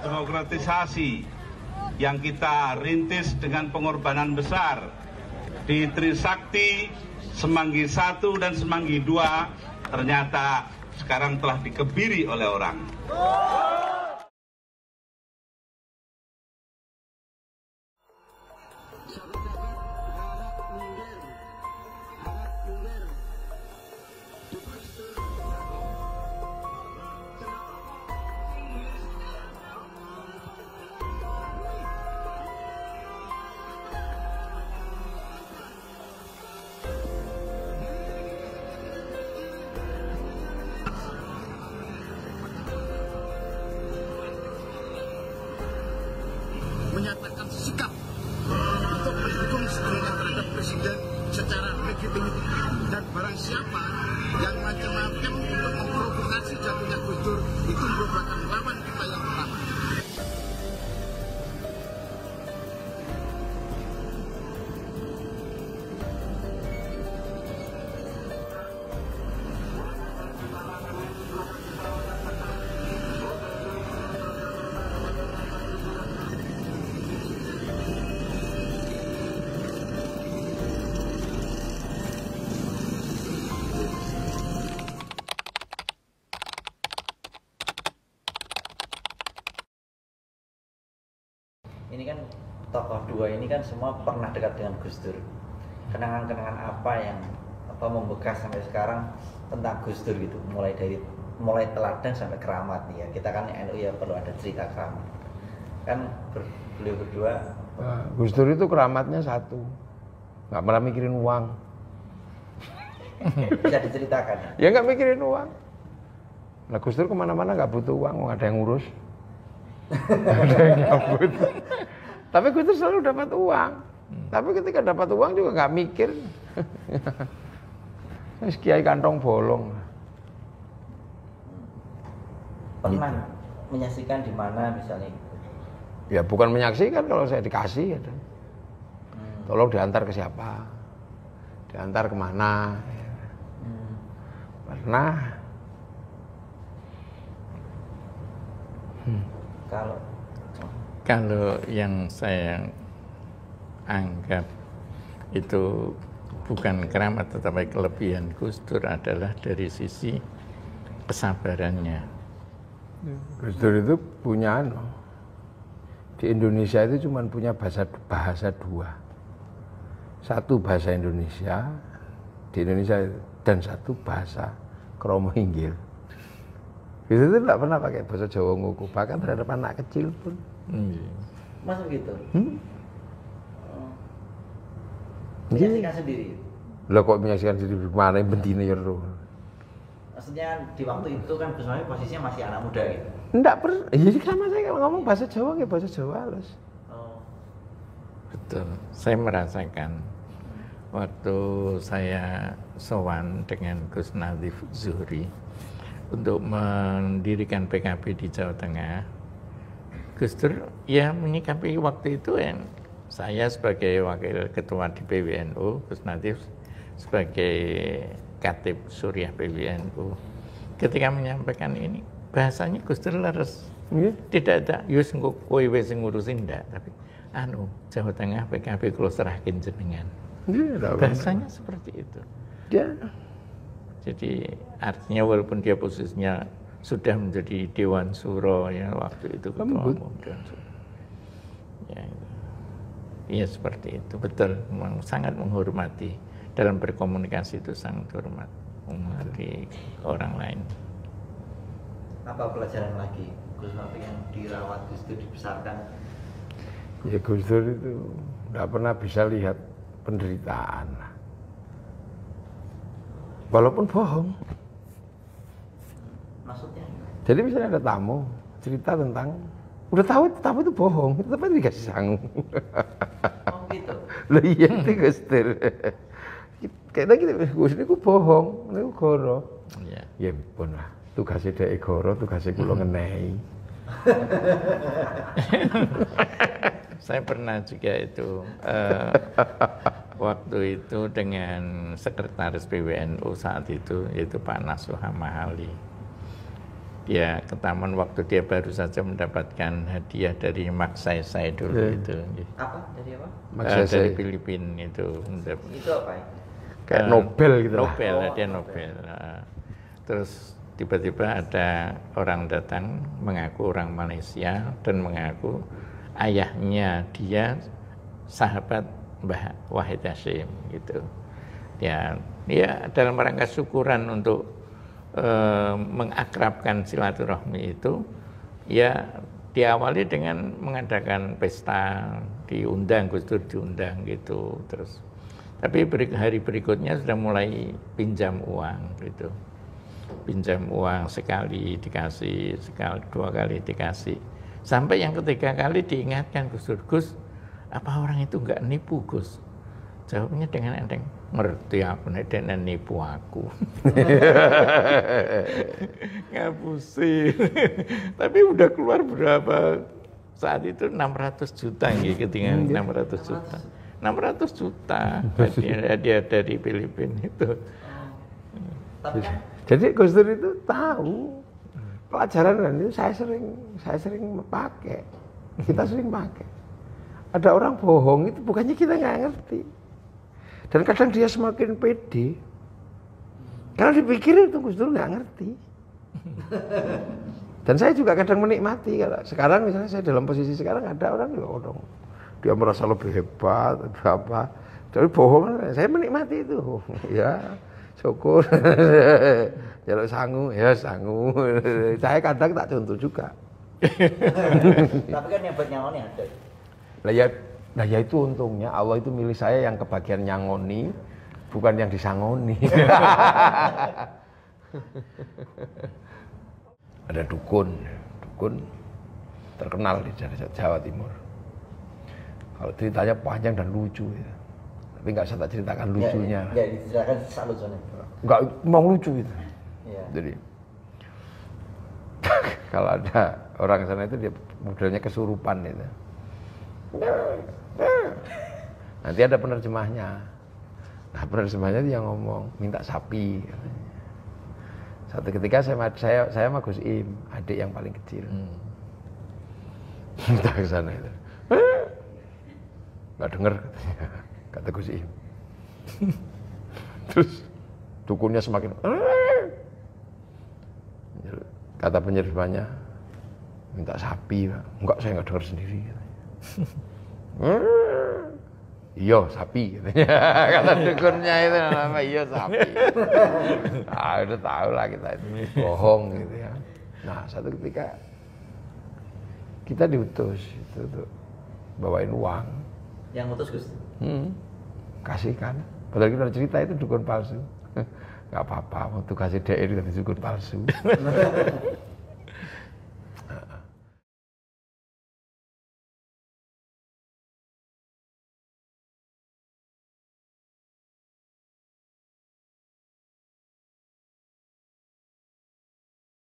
demokratisasi yang kita rintis dengan pengorbanan besar di Trisakti, Semanggi 1 dan Semanggi 2 ternyata sekarang telah dikebiri oleh orang. Menyatakan sikap untuk mendukung sepenuhnya terhadap presiden secara legitimit, dan barang siapa yang macam-macam untuk memprovokasi jatuhnya Gus Dur itu merupakan lawan kita yang pertama. Ini kan tokoh dua ini kan semua pernah dekat dengan Gus Dur. Kenangan-kenangan apa yang membekas sampai sekarang tentang Gus Dur gitu, mulai teladan sampai keramat nih ya. Kita kan NU ya perlu ada cerita keramat. Kan beliau berdua. Gus Dur itu keramatnya satu, nggak pernah mikirin uang. Bisa diceritakan? Ya nggak mikirin uang. Nah Gus Dur kemana-mana nggak butuh uang, nggak ada yang ngurus. Ada yang nyambut. Tapi Gus Dur selalu dapat uang. Tapi ketika dapat uang juga nggak mikir. Kiai kantong bolong. Pernah menyaksikan di mana misalnya? Ya bukan menyaksikan, kalau saya dikasih. Ya. Tolong diantar ke siapa? Diantar kemana? Pernah. Kalau yang saya anggap itu bukan keramat tetapi kelebihan Gus Dur adalah dari sisi kesabarannya. Gus Dur itu punya di Indonesia itu cuma punya bahasa dua. Satu bahasa Indonesia di Indonesia dan satu bahasa Kromo Inggil. Gus Dur itu tidak pernah pakai bahasa Jawa nguku, bahkan terhadap anak kecil pun. Masuk gitu? Menyaksikan sendiri? Lah kok menyaksikan sendiri mana yang bentine ya roh. Maksudnya di waktu itu kan Gus Mohaimin posisinya masih anak muda gitu? Enggak pernah, ya sama saya kalau ngomong bahasa Jawa ya bahasa Jawa halus. Betul, saya merasakan waktu saya sowan dengan Gus Nadif Zuhri untuk mendirikan PKB di Jawa Tengah, Gus Dur ya menyikapi waktu itu yang saya sebagai wakil ketua di PWNU, Gus Nadif sebagai Katib Suriah PWNU. Ketika menyampaikan ini, bahasanya Gus Dur leres. Tidak ada, yus kowe wis ngurusin ndak, tapi Jawa Tengah PKB kula serahkin jenengan. Bahasanya seperti itu. Ya. Jadi artinya walaupun dia posisinya sudah menjadi Dewan Suro ya waktu itu ketua umum Dewan Suro. Ya, iya seperti itu, betul. Memang sangat menghormati dalam berkomunikasi itu, sangat hormat menghormati orang lain. Apa pelajaran lagi Gus Dur yang dirawat Gus Dur, dibesarkan? Ya Gus Dur itu tidak pernah bisa lihat penderitaan, walaupun bohong. Maksudnya? Jadi misalnya ada tamu cerita tentang, udah tahu tamu itu bohong, tapi dikasih sangu. Oh gitu? Loh iya itu Gus Dur. Kayaknya gitu, Gus Dur itu bohong, itu goro. Ya. Ya pun lah, tugasnya dia goro, tugasnya kulo ngenei. Saya pernah juga itu waktu itu dengan sekretaris PWNU saat itu, yaitu Pak Nasuha Mahali. dia ke taman waktu dia baru saja mendapatkan hadiah dari Mak Saisai dulu itu. Apa? Dari apa? Dari Filipina itu. Itu apa ya? Kayak Nobel gitu lah. Nobel, dia Nobel. Terus tiba-tiba ada orang datang mengaku orang Malaysia dan mengaku ayahnya dia sahabat Mbah Wahid Hasyim gitu. Ya dalam rangka syukuran untuk mengakrabkan silaturahmi itu, ya diawali dengan mengadakan pesta, diundang, Gus Dur diundang gitu. Terus tapi hari berikutnya sudah mulai pinjam uang gitu, pinjam uang sekali dikasih, sekali dua kali dikasih, sampai yang ketiga kali diingatkan Gus Dur, Gus, apa orang itu nggak nipu Gus? Jawabnya dengan enteng, ngerti aku nek dene nipu aku. Ngapusin. Tapi udah keluar berapa saat itu 600 juta gitu, ketinggalan 600 juta. 600 juta dia dari Filipina itu. Jadi Gus Dur itu tahu pelajaran dan itu saya sering pakai. Kita sering pakai. Ada orang bohong itu bukannya kita nggak ngerti. Dan kadang dia semakin pede. Karena dipikir itu Gus Dur nggak ngerti. Dan saya juga kadang menikmati. Sekarang misalnya saya dalam posisi sekarang ada orang yang dia merasa lebih hebat, apa. Jadi bohong, saya menikmati itu. Ya, syukur. Jaluk sangu, ya sangu. Saya kadang tak contoh juga. Tapi kan yang buat nyangoni ada. Nah ya itu untungnya Allah itu milih saya yang kebagian nyangoni, bukan yang disangoni. Ada dukun terkenal di Jawa Timur. Kalau ceritanya panjang dan lucu ya. Tapi nggak usah tak ceritakan lucunya. Ya diceritakan sak lucunya. Nggak mau lucu itu. Ya. Jadi kalau ada orang sana itu dia modelnya kesurupan itu. Nanti ada penerjemahnya. Nah penerjemahnya dia ngomong minta sapi. Satu ketika saya sama Gus Im, adik yang paling kecil. Minta ke sana itu. Nggak denger kata Gus Im. Terus dukunnya semakin kata penerjemahnya minta sapi. Enggak, saya nggak dengar sendiri. Iya sapi kata dukunnya itu nama iya sapi. Nah, udah tahu lah kita itu bohong gitu ya. Nah satu ketika kita diutus itu tuh bawain uang. Yang utus Gus? Kasihkan. Padahal kita cerita itu dukun palsu. Nggak apa-apa, waktu kasih DE itu dukun palsu.